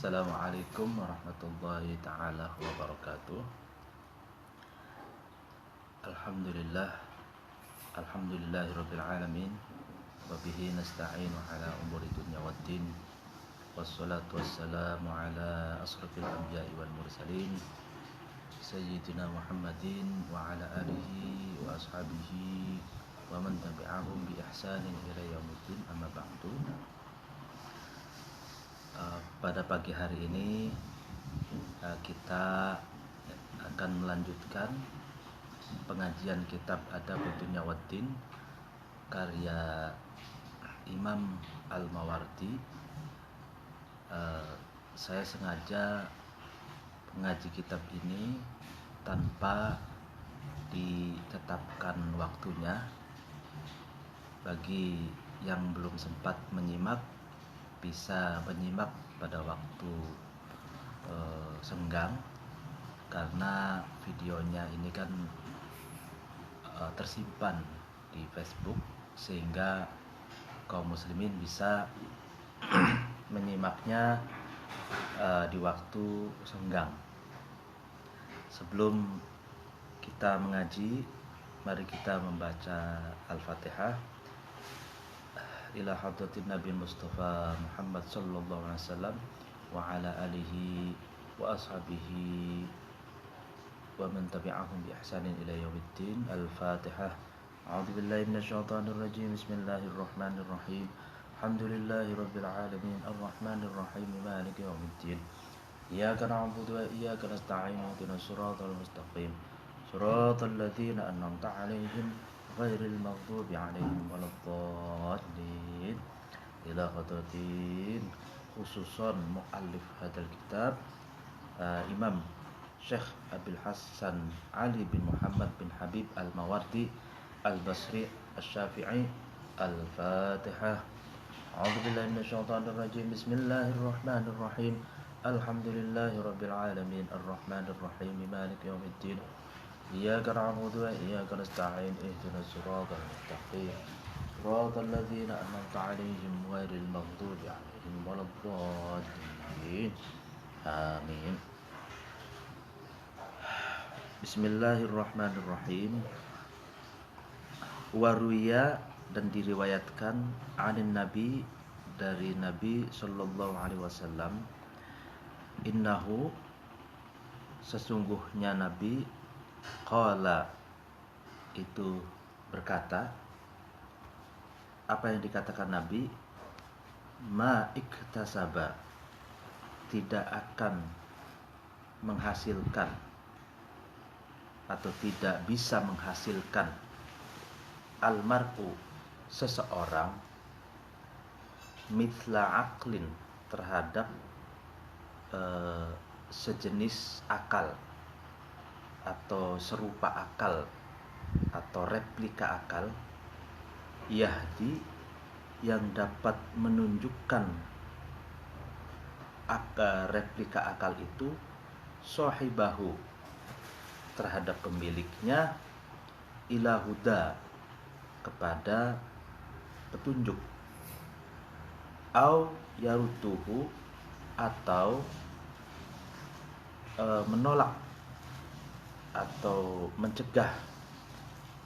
Assalamualaikum warahmatullahi ta'ala wabarakatuh. Alhamdulillahirabbil alamin wa bihi nasta'inu ala umuri dunya waddin. Wassalatu wassalamu ala asrafil anbiya'i wal mursalin sayyidina Muhammadin wa ala alihi wa ashabihi wa man tabi'ahum bi ihsanin ila yaumiddin, amma ba'du. Pada pagi hari ini kita akan melanjutkan pengajian kitab Adabud Dunya Waddin karya Imam Al-Mawardi. Saya sengaja mengaji kitab ini tanpa ditetapkan waktunya. Bagi yang belum sempat menyimak, bisa menyimak pada waktu senggang, karena videonya ini kan tersimpan di Facebook, sehingga kaum muslimin bisa menyimaknya di waktu senggang. Sebelum kita mengaji, mari kita membaca Al-Fatihah. Ila hadratin Nabi Mustafa Muhammad sallallahu alaihi wasallam wa ala alihi wa ashabihi wa man tabi'ahum bi ihsanin ila yaumiddin. Al-Fatihah. A'udzu billahi minasyaitonir rajim. Bismillahirrahmanirrahim. Alhamdulillahirabbil alamin arrahmanir rahim maliki yaumiddin. Iyyaka na'budu wa iyyaka nasta'in. Ihdinas siratal mustaqim. Siratal ladzina an'amta 'alaihim ghairil maghdubi 'alaihim waladdallin. Ila hadratin khususan muallif hadzal kitab, Imam Syekh Abil Hasan Ali bin Muhammad bin Habib Al-Mawardi Al-Basri Asy-Syafi'i. Al-Fatihah. A'udzu billahi minasyaitonir rajim. Bismillahirrahmanirrahim. Alhamdulillahirabbil alamin arrahmanir rahim maliki yaumiddin. Iyyaka na'budu wa iyyaka nasta'in. Ihdinas siratal mustaqim. Siratal ladzina an'amta 'alaihim ghairil maghdubi 'alaihim waladdallin. Amin. Bismillahirrahmanirrahim. Waruya, dan diriwayatkan, anin Nabi, dari Nabi sallallahu alaihi wasallam, innahu, sesungguhnya Nabi, qala, itu berkata. Apa yang dikatakan Nabi? Ma iktasaba, tidak akan menghasilkan atau tidak bisa menghasilkan almar'u, seseorang, mithla aqlin, terhadap sejenis akal atau serupa akal atau replika akal, yahdi, yang dapat menunjukkan replika akal itu, sahibahu, terhadap pemiliknya, ila huda, kepada petunjuk, au yarutuhu, atau menolak atau mencegah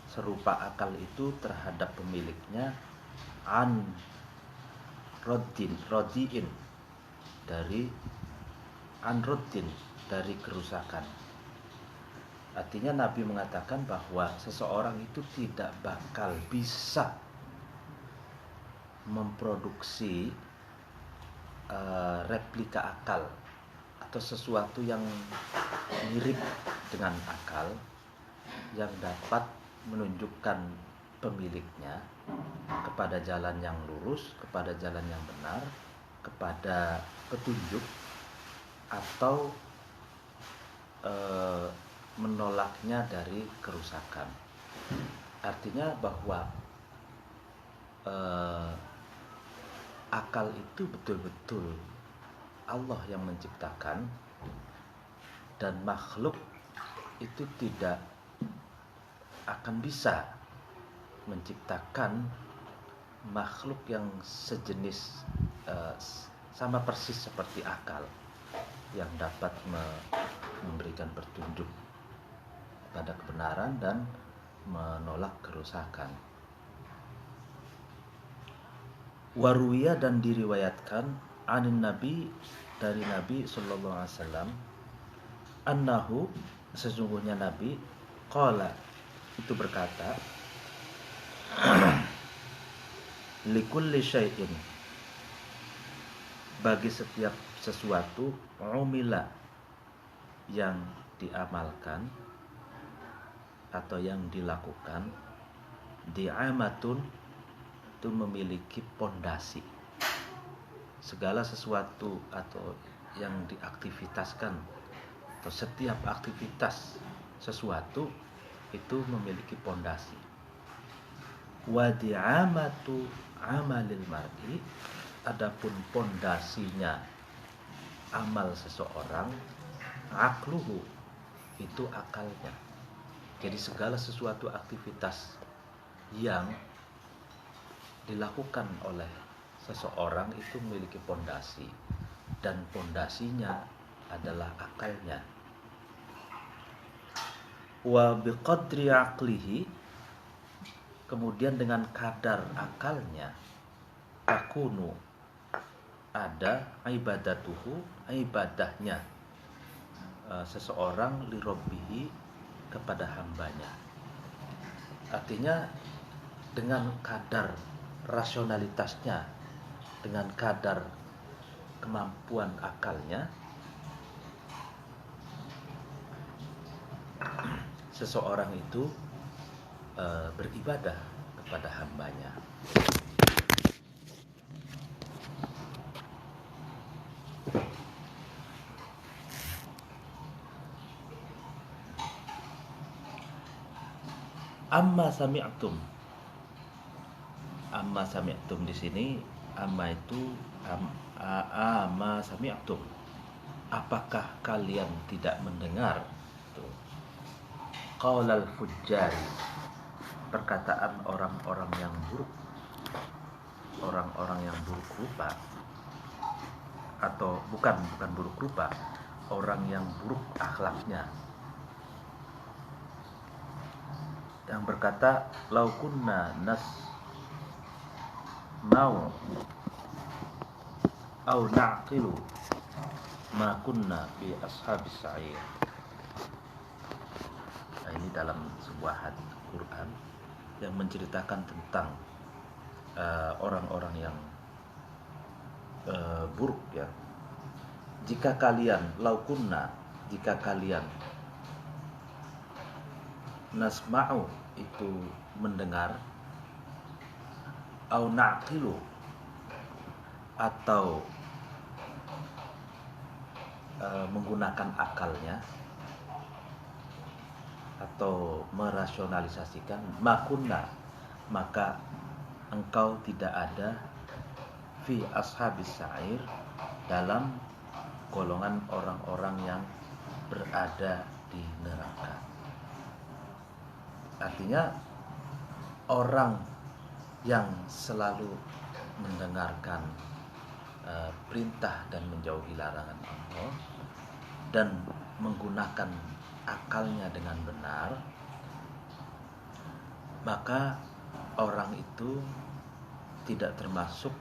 serupa akal itu terhadap pemiliknya, an rodiin, dari an rodin, dari kerusakan. Artinya Nabi mengatakan bahwa seseorang itu tidak bakal bisa memproduksi replika akal atau sesuatu yang mirip dengan akal yang dapat menunjukkan pemiliknya kepada jalan yang lurus, kepada jalan yang benar, kepada petunjuk, atau menolaknya dari kerusakan. Artinya bahwa akal itu betul-betul Allah yang menciptakan, dan makhluk itu tidak akan bisa menciptakan makhluk yang sejenis sama persis seperti akal. yang dapat memberikan petunjuk pada kebenaran dan menolak kerusakan. Waruya dan diriwayatkan anin Nabi dari Nabi sallallahu alaihi wasallam annahu sesungguhnya Nabi qala itu berkata likulli syai'in bagi setiap sesuatu umila yang diamalkan atau yang dilakukan di'amatun itu memiliki pondasi. Segala sesuatu atau yang diaktivitaskan atau setiap aktivitas sesuatu itu memiliki pondasi. Wa di'amatu amalil mar'i adapun pondasinya amal seseorang aqluhu itu akalnya. Jadi segala sesuatu aktivitas yang dilakukan oleh seseorang itu memiliki pondasi dan pondasinya adalah akalnya. Wa biqadri aqlihi kemudian dengan kadar akalnya takunu ada ibadatuhu ibadahnya seseorang li rabbihi kepada hambanya. Artinya dengan kadar rasionalitasnya, dengan kadar kemampuan akalnya, seseorang itu beribadah kepada hambanya. Amma sami'tum di sini amma itu amma sami'tum apakah kalian tidak mendengar qaulal fujjari perkataan orang-orang yang buruk rupa atau bukan buruk rupa, orang yang buruk akhlaknya yang berkata lau kunna mau au na'qilu ma kunna bi ashabis sa'ir. Nah, ini dalam sebuah hadis Quran yang menceritakan tentang orang-orang yang buruk ya. Jika kalian nasma'u itu mendengar au na'qilu atau menggunakan akalnya atau merasionalisasikan makunna maka engkau tidak ada fi ashabis sa'ir dalam golongan orang-orang yang berada di neraka. Artinya orang yang selalu mendengarkan perintah dan menjauhi larangan Allah dan menggunakan akalnya dengan benar, maka orang itu tidak termasuk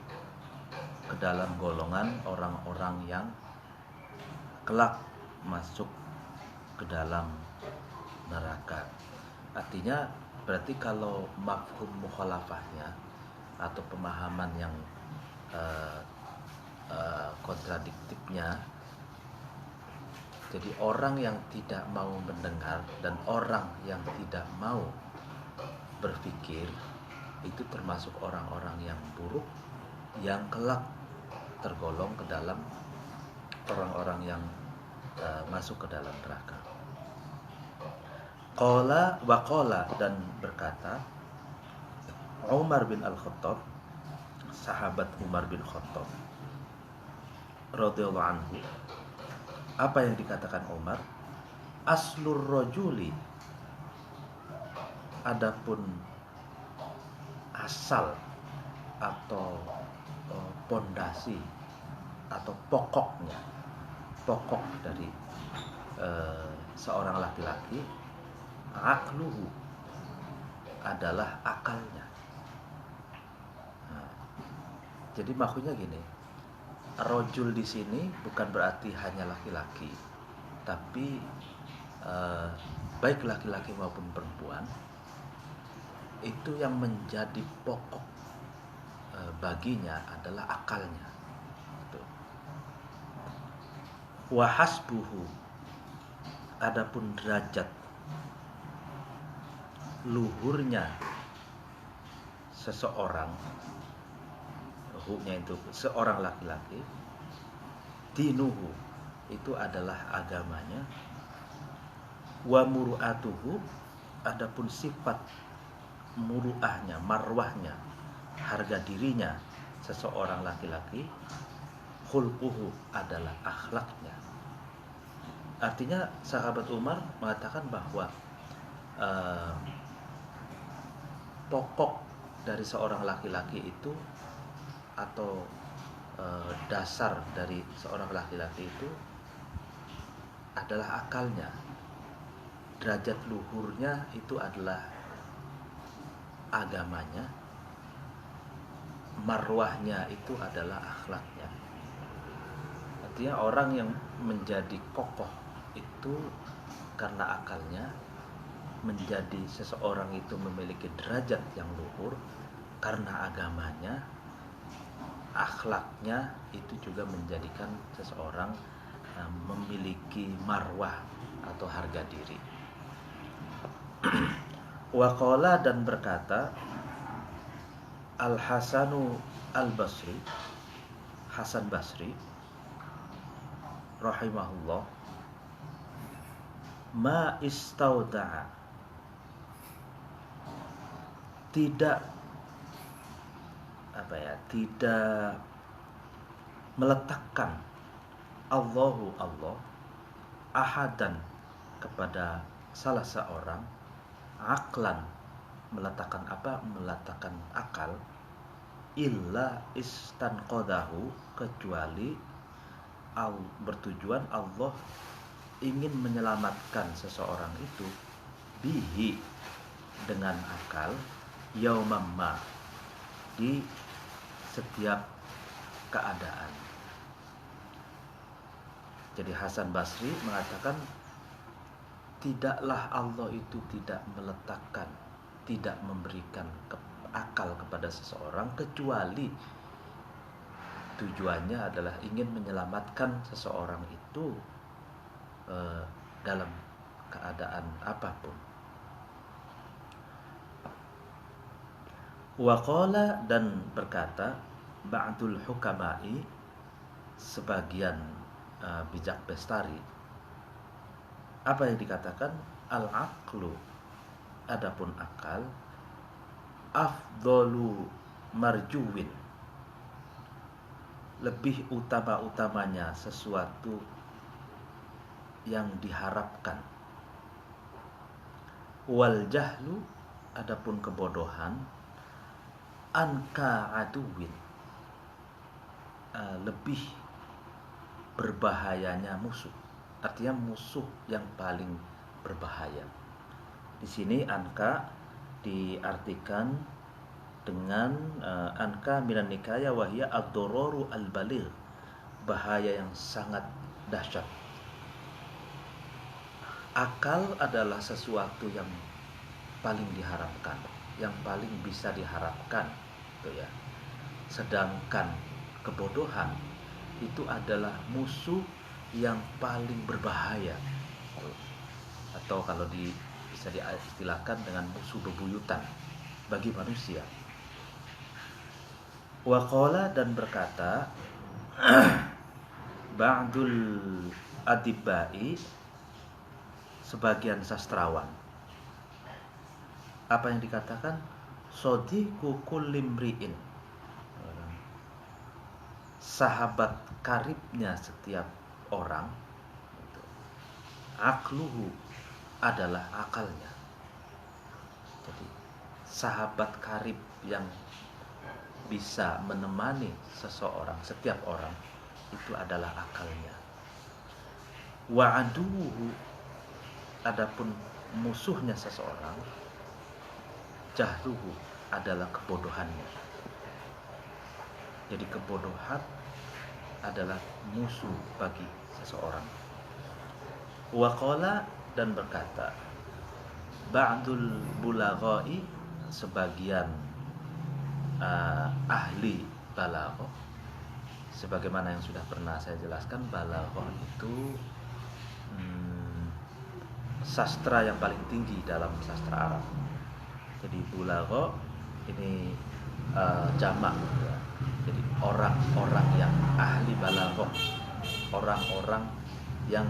ke dalam golongan orang-orang yang kelak masuk ke dalam neraka. Artinya berarti kalau mafhum mukhalafahnya atau pemahaman yang kontradiktifnya, jadi orang yang tidak mau mendengar dan orang yang tidak mau berpikir itu termasuk orang-orang yang buruk yang kelak tergolong ke dalam orang-orang yang masuk ke dalam neraka. Qala wa qala dan berkata Umar bin Al-Khattab, sahabat Umar bin Khattab radhiyallahu anhu. Apa yang dikatakan Umar? Aslur rajuli, adapun asal atau pondasi atau pokoknya pokok dari seorang laki-laki, aqluhu adalah akalnya. Nah, jadi maksudnya gini, rojul di sini bukan berarti hanya laki-laki, tapi baik laki-laki maupun perempuan itu yang menjadi pokok baginya adalah akalnya. Wa hasbuhu, adapun derajat luhurnya seseorang, luhurnya itu seorang laki-laki, dinuhu itu adalah agamanya, wa muru'atuhu, adapun sifat muru'ahnya, marwahnya, harga dirinya seseorang laki-laki, khulquhu adalah akhlaknya. Artinya sahabat Umar mengatakan bahwa pokok dari seorang laki-laki itu, atau dasar dari seorang laki-laki itu adalah akalnya. Derajat luhurnya itu adalah agamanya, marwahnya itu adalah akhlaknya. Artinya orang yang menjadi kokoh itu karena akalnya, menjadi seseorang itu memiliki derajat yang luhur karena agamanya, akhlaknya itu juga menjadikan seseorang memiliki marwah atau harga diri. Waqala, dan berkata Al-Hasanu Al-Basri, Hasan Basri rahimahullah, ma istauda'a, tidak tidak meletakkan Allahu Allah ahadan kepada salah seorang, aklan, meletakkan apa? Meletakkan akal, illa istanqadahu, kecuali bertujuan Allah ingin menyelamatkan seseorang itu, bihi, dengan akal, yaumamma, di setiap keadaan. Jadi Hasan Basri mengatakan tidaklah Allah itu tidak meletakkan, tidak memberikan akal kepada seseorang kecuali tujuannya adalah ingin menyelamatkan seseorang itu dalam keadaan apapun. Waqala, dan berkata ba'dul hukama'i, sebagian bijak bestari, apa yang dikatakan? Al-aqlu, adapun akal, afdhalu marjuwin, lebih utama-utamanya sesuatu yang diharapkan. Wal jahlu, adapun kebodohan, anka aduwin, lebih berbahayanya musuh. Artinya musuh yang paling berbahaya. Di sini anka diartikan dengan anka minan nikaya wahya ad-dararu al-baligh, bahaya yang sangat dahsyat. Akal adalah sesuatu yang paling diharapkan, yang paling bisa diharapkan, gitu ya. Sedangkan kebodohan itu adalah musuh yang paling berbahaya, atau kalau bisa diistilahkan dengan musuh bebuyutan bagi manusia. Waqala, dan berkata ba'dul adibba'i, sebagian sastrawan, apa yang dikatakan? Sodiqu kulli mri'in, sahabat karibnya setiap orang, akluhu, adalah akalnya. Jadi sahabat karib yang bisa menemani seseorang, setiap orang, itu adalah akalnya. Wa aduhu, adapun musuhnya seseorang, jahluhu, adalah kebodohannya. Jadi kebodohan adalah musuh bagi seseorang. Wa qala, dan berkata, ba'dul bulaghai, sebagian ahli balaghah, sebagaimana yang sudah pernah saya jelaskan, balaghah itu sastra yang paling tinggi dalam sastra Arab. Jadi bulaghah ini jamak ya. Jadi orang-orang yang ahli balaghah, orang-orang yang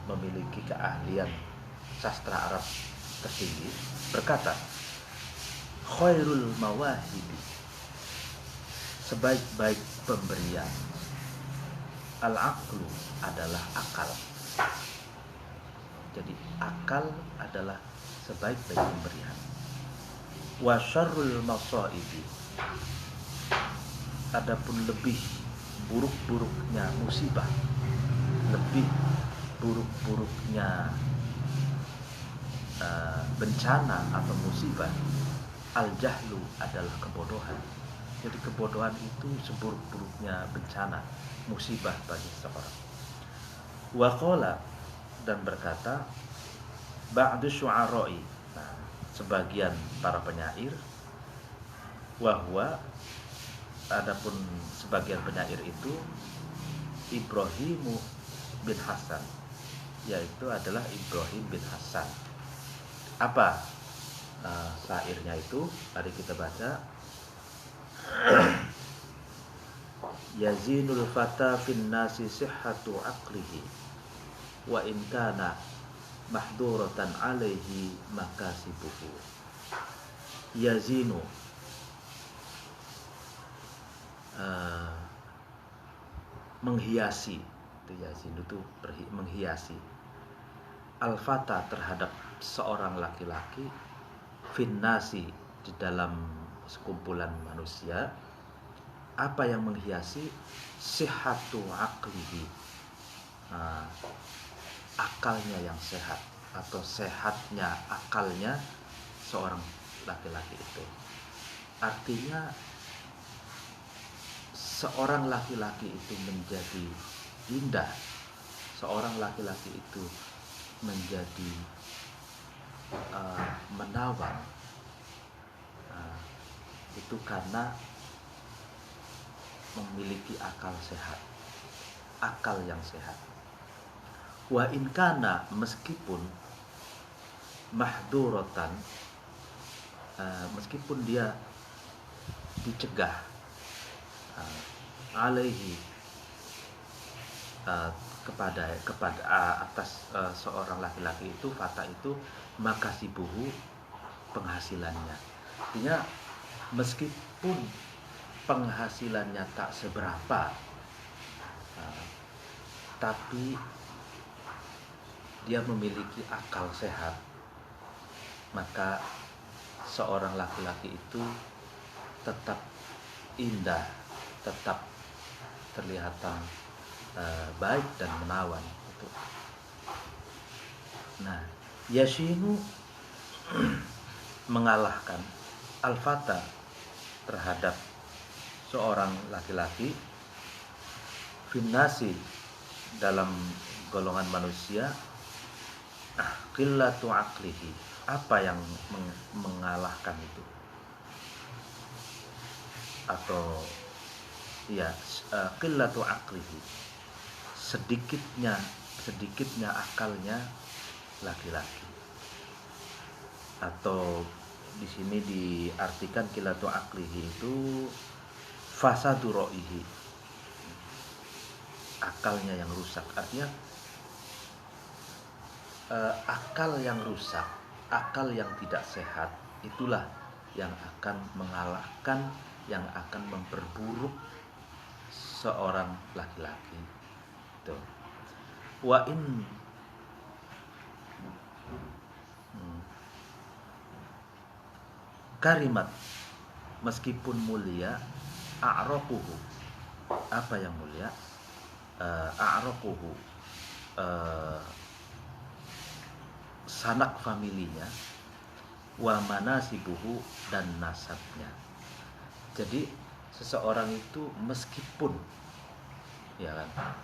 memiliki keahlian sastra Arab tertinggi, berkata, khairul mawahibi, sebaik-baik pemberian, al-aqlu, adalah akal. Jadi akal adalah sebaik-baik pemberian. Wa syarrul masaibi, adapun lebih buruk-buruknya musibah, lebih buruk-buruknya bencana atau musibah, al-jahlu, adalah kebodohan. Jadi kebodohan itu seburuk-buruknya bencana, musibah bagi seseorang. Wa qala, dan berkata, ba'du syu'ara'i, sebagian para penyair, wahwa, adapun sebagian penyair itu, Ibrahimu bin Hasan, yaitu adalah Ibrahim bin Hasan. Apa syairnya itu? Mari kita baca. Yazinul fata fin nasi sihhatu aqlihi, wa in kana mahduratan alaihi makasibuhu. Yazinu, menghiasi, itu yazinu itu menghiasi, al-fata, terhadap seorang laki-laki, finnasi, di dalam sekumpulan manusia. Apa yang menghiasi? Sihhatu aqlihi, akalnya yang sehat, atau sehatnya akalnya seorang laki-laki itu. Artinya seorang laki-laki itu menjadi indah, seorang laki-laki itu menjadi menawan, itu karena memiliki akal sehat, akal yang sehat. Wa in kana, meskipun mahduratan, meskipun dia dicegah, alaihi, kepada atas seorang laki-laki itu, fata itu, makasibuhu, penghasilannya. Artinya meskipun penghasilannya tak seberapa, tapi dia memiliki akal sehat, maka seorang laki-laki itu tetap indah, tetap terlihat baik dan menawan. Nah, yashinu, mengalahkan, al-fata, terhadap seorang laki-laki, finnasi, dalam golongan manusia, qillatu aqlihi, apa yang mengalahkan itu, atau ya, qillatu aqlihi, sedikitnya akalnya laki-laki. Atau di sini diartikan qillatu aqlihi itu fasadu ro'ihi, akalnya yang rusak. Artinya akal yang rusak, akal yang tidak sehat, itulah yang akan mengalahkan, yang akan memperburuk seorang laki-laki. Tuh. Wa in karimat, meskipun mulia, a'raquhu, apa yang mulia? a'raquhu, sanak familinya, wa manasibuhu, dan nasabnya. Jadi seseorang itu meskipun ya kan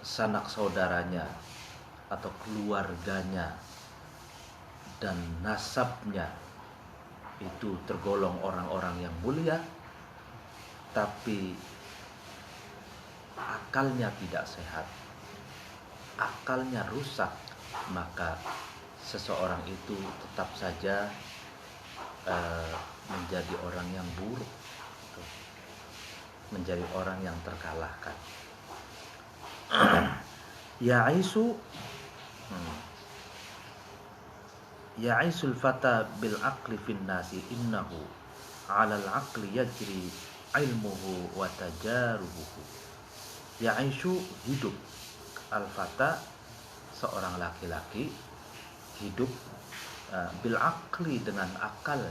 sanak saudaranya atau keluarganya dan nasabnya itu tergolong orang-orang yang mulia, tapi akalnya tidak sehat, akalnya rusak, maka seseorang itu tetap saja menjadi orang yang buruk, menjadi orang yang terkalahkan. Ya'isul fata bil aqli fin nasi innahu 'alal aqli yajri ilmuhu wa tajarubuhu. Ya'ishu, hidup, al fata, seorang laki-laki, hidup bil aqli, dengan akal,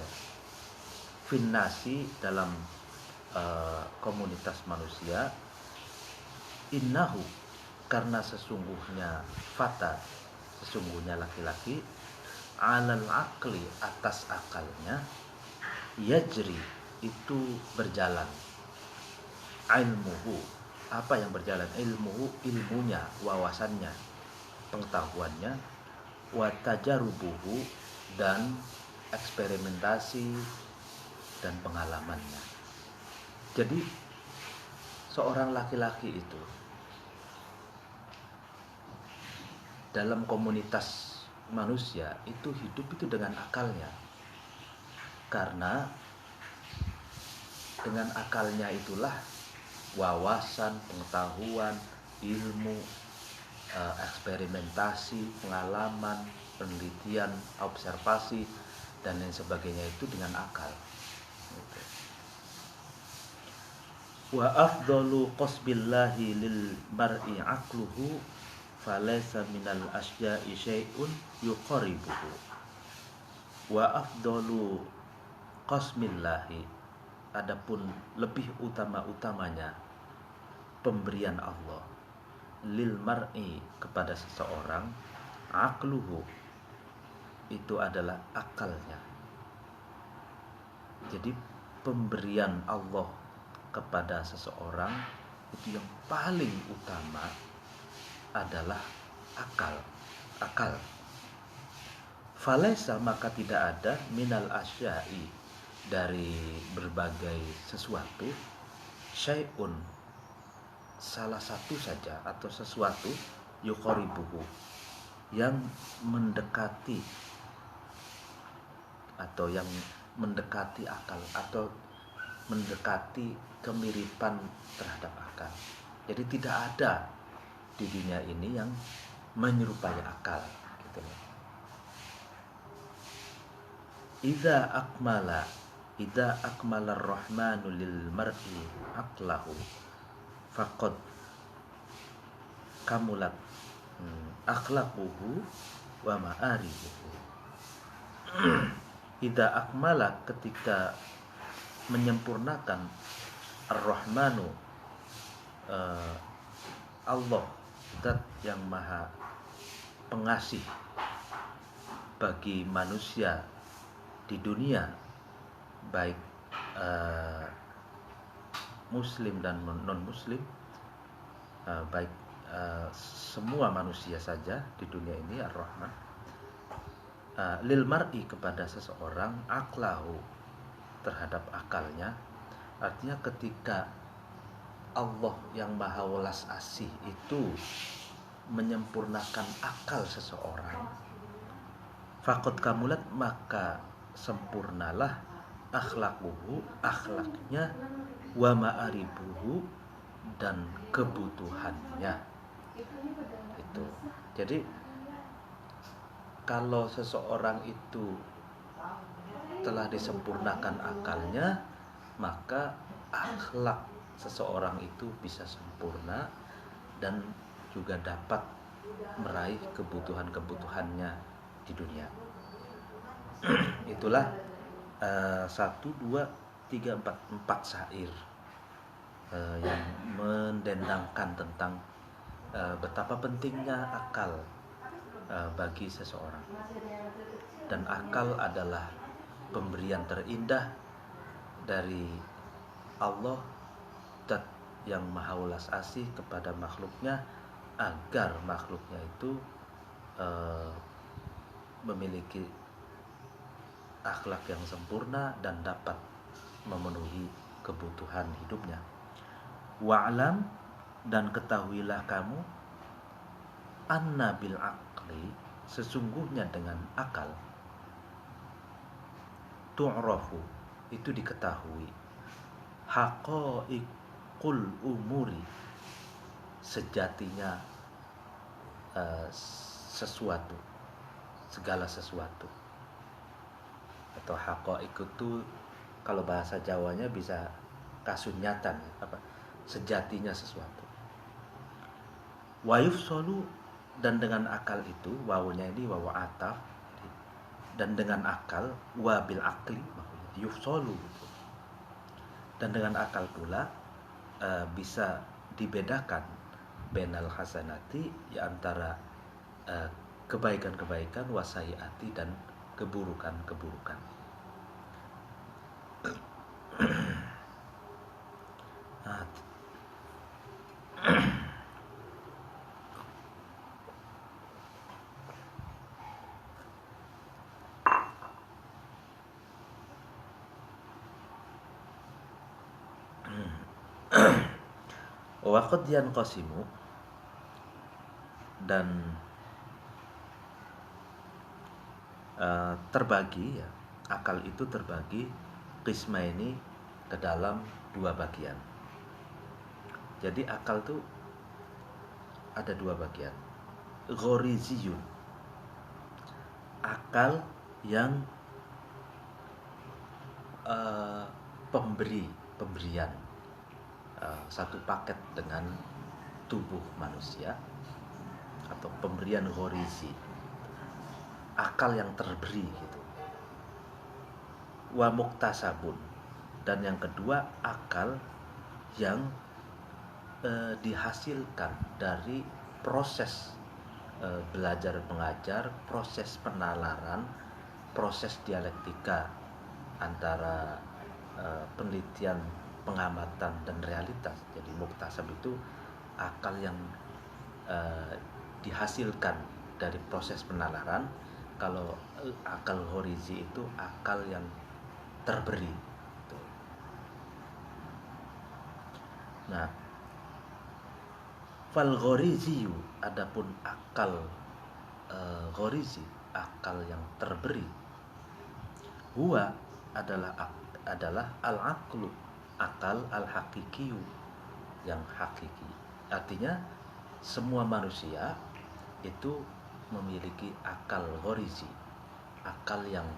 fin nasi, dalam komunitas manusia, innahu, karena sesungguhnya fata, sesungguhnya laki-laki, alal akli, atas akalnya, yajri, itu berjalan, ilmuhu, apa yang berjalan, ilmuhu, ilmunya, wawasannya, pengetahuannya, wa tajarubuhu, dan eksperimentasi dan pengalamannya. Jadi seorang laki-laki itu dalam komunitas manusia itu hidup itu dengan akalnya, karena dengan akalnya itulah wawasan, pengetahuan, ilmu, eksperimentasi, pengalaman, penelitian, observasi, dan lain sebagainya itu dengan akal. Wa afdalu qasbillahi lil mar'i aqluhu falaysa minal asya'i syai'un yuqaribuhu. Wa afdalu qasmillahi, adapun lebih utama-utamanya pemberian Allah, lil mar'i, kepada seseorang, aqluhu, itu adalah akalnya. Jadi pemberian Allah kepada seseorang itu yang paling utama adalah akal. Falaisa, maka tidak ada, minal asya'i, dari berbagai sesuatu, syai'un, salah satu saja atau sesuatu, yuqaribuhu, yang mendekati atau yang mendekati akal atau mendekati kemiripan terhadap akal. Jadi tidak ada di dunia ini yang menyerupai akal, gitu loh. Idza akmala ar-rahmanu lil mar'i aqlahu faqad kamulat akhlaquhu wa ma'arifuhu. Idza akmala, ketika menyempurnakan, ar-rahmanu, Allah, zat yang maha pengasih bagi manusia di dunia, baik muslim dan non muslim, baik semua manusia saja di dunia ini, ar-rahman, lil mar'i, kepada seseorang, aqlahu, terhadap akalnya. Artinya ketika Allah yang maha welas asih itu menyempurnakan akal seseorang, faqad kamulat, maka sempurnalah, akhlaquhu, akhlaknya, wa ma'aribuhu, dan kebutuhannya. Itu. Jadi kalau seseorang itu telah disempurnakan akalnya, maka akhlak seseorang itu bisa sempurna dan juga dapat meraih kebutuhan-kebutuhannya di dunia. Itulah 1, 2, 3, 4 syair yang mendendangkan tentang betapa pentingnya akal bagi seseorang. Dan akal adalah pemberian terindah dari Allah yang maha ulas asih kepada makhluknya, agar makhluknya itu memiliki akhlak yang sempurna dan dapat memenuhi kebutuhan hidupnya. Wa'lam, dan ketahuilah kamu, anna bil aqli, sesungguhnya dengan akal, tu'rafu, itu diketahui, haqaiqul umuri, sejatinya sesuatu, segala sesuatu. Atau haqaiq itu kalau bahasa Jawanya bisa kasunyatan, sejatinya sesuatu. Wa yufsalu, dan dengan akal itu, wawunya ini wawu ataf, dan dengan akal, wa bil akli, yufsalu, dan dengan akal pula bisa dibedakan benal hasanati, ya antara kebaikan-kebaikan, wasaiati, dan keburukan-keburukan. Waqad yanqasimu, dan terbagi, ya, akal itu terbagi qisma ini ke dalam dua bagian. Jadi akal itu ada dua bagian. Ghoriziyun, akal yang pemberian satu paket dengan tubuh manusia, atau pemberian ghorizi, akal yang terberi gitu. Wa muktasabun, dan yang kedua akal yang dihasilkan dari proses belajar mengajar, proses penalaran, proses dialektika antara penelitian, pengamatan, dan realitas. Jadi muktasab itu akal yang dihasilkan dari proses penalaran. Kalau akal ghorizi itu akal yang terberi. Nah, fal ghoriziyu, adapun akal ghorizi, akal yang terberi, huwa adalah al-aqlu, akal al-haqiqiyu, yang hakiki. Artinya semua manusia itu memiliki akal ghorizi, akal yang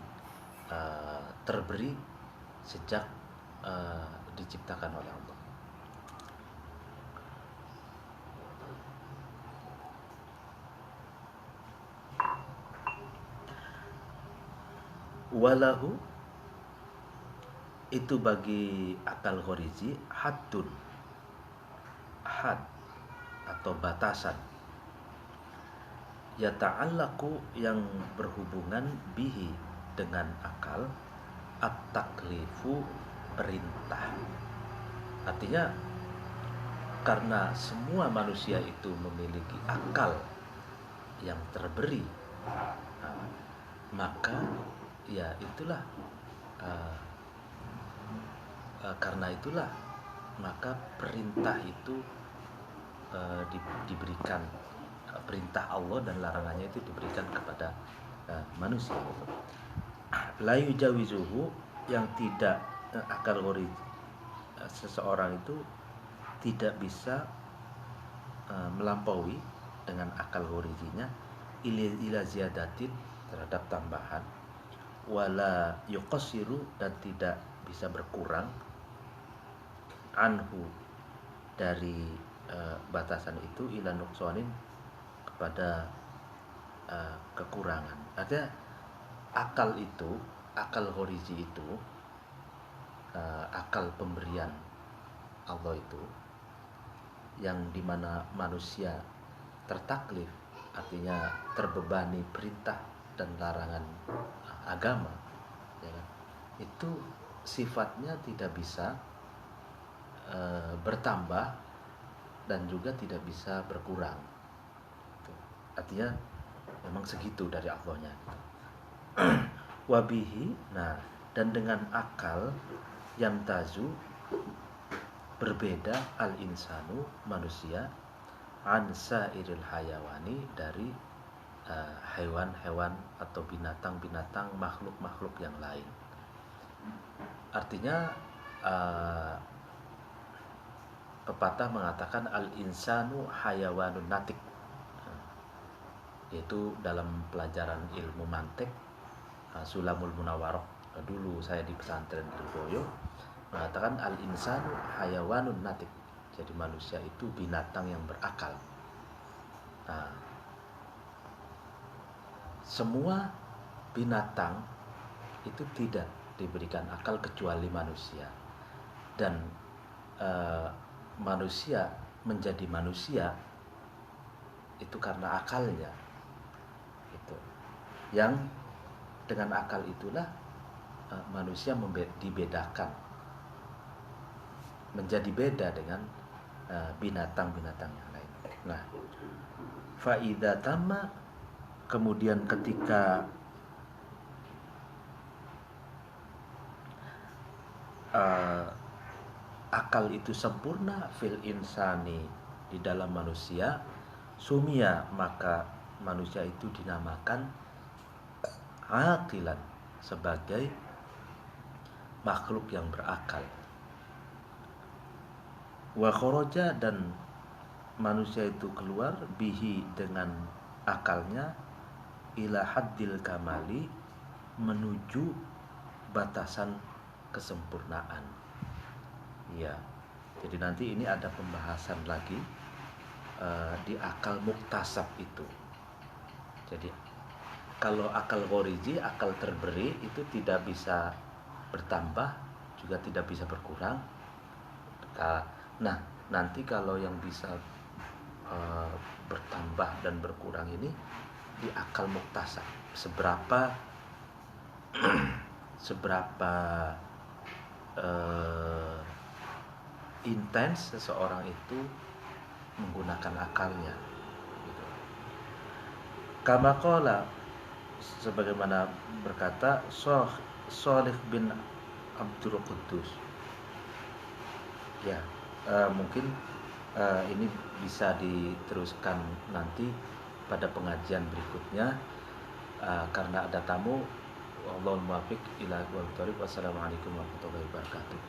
terberi sejak diciptakan oleh Allah. Walahu, itu bagi akal ghorizi, haddun, had atau batasan, yata'allaku, yang berhubungan, bihi, dengan akal, at-taklifu, perintah. Artinya karena semua manusia itu memiliki akal yang terberi, maka ya itulah karena itulah maka perintah itu diberikan, perintah Allah dan larangannya itu diberikan kepada manusia. La yujawizuhu, yang tidak akal ghorizi, seseorang itu tidak bisa melampaui dengan akal ghorizinya ila ziyadatin, terhadap tambahan, wala yuqassiru, dan tidak bisa berkurang, anhu, dari batasan itu, ila nuqsanin, kepada kekurangan. Artinya akal itu, akal ghorizi itu, akal pemberian Allah itu, yang dimana manusia tertaklif, artinya terbebani perintah dan larangan agama, ya kan? Itu sifatnya tidak bisa bertambah dan juga tidak bisa berkurang. Artinya memang segitu dari Allahnya. Wabihi, nah, dan dengan akal yang tazu berbeda al-insanu manusia an sairil hayawani dari hewan-hewan atau binatang-binatang makhluk-makhluk yang lain. Artinya pepatah mengatakan al-insanu hayawanun natik, yaitu dalam pelajaran ilmu mantik Sulamul Munawarok dulu saya di pesantren Lirboyo mengatakan al-insanu hayawanun natik, jadi manusia itu binatang yang berakal. Nah, semua binatang itu tidak diberikan akal kecuali manusia, dan manusia menjadi manusia itu karena akalnya. Itu yang dengan akal itulah manusia dibedakan menjadi beda dengan binatang-binatang yang lain. Nah, faida tamma, kemudian ketika akal itu sempurna fil insani, di dalam manusia, sumia, maka manusia itu dinamakan aqilan, sebagai makhluk yang berakal. Wa kharaja, dan manusia itu keluar bihi, dengan akalnya, ila haddil kamali, menuju batasan kesempurnaan. Ya, jadi nanti ini ada pembahasan lagi di akal muktasab itu. Jadi kalau akal ghariji, akal terberi, itu tidak bisa bertambah, juga tidak bisa berkurang. Nah, nanti kalau yang bisa bertambah dan berkurang ini di akal muktasab, seberapa intens seseorang itu menggunakan akalnya, gitu. Kama qala, sebagaimana berkata Shalih bin Abdul Quddus. Ya, mungkin ini bisa diteruskan nanti pada pengajian berikutnya, karena ada tamu. Wallahul muwaffiq ila aqwamit thoriq. Wassalamualaikum warahmatullahi wabarakatuh.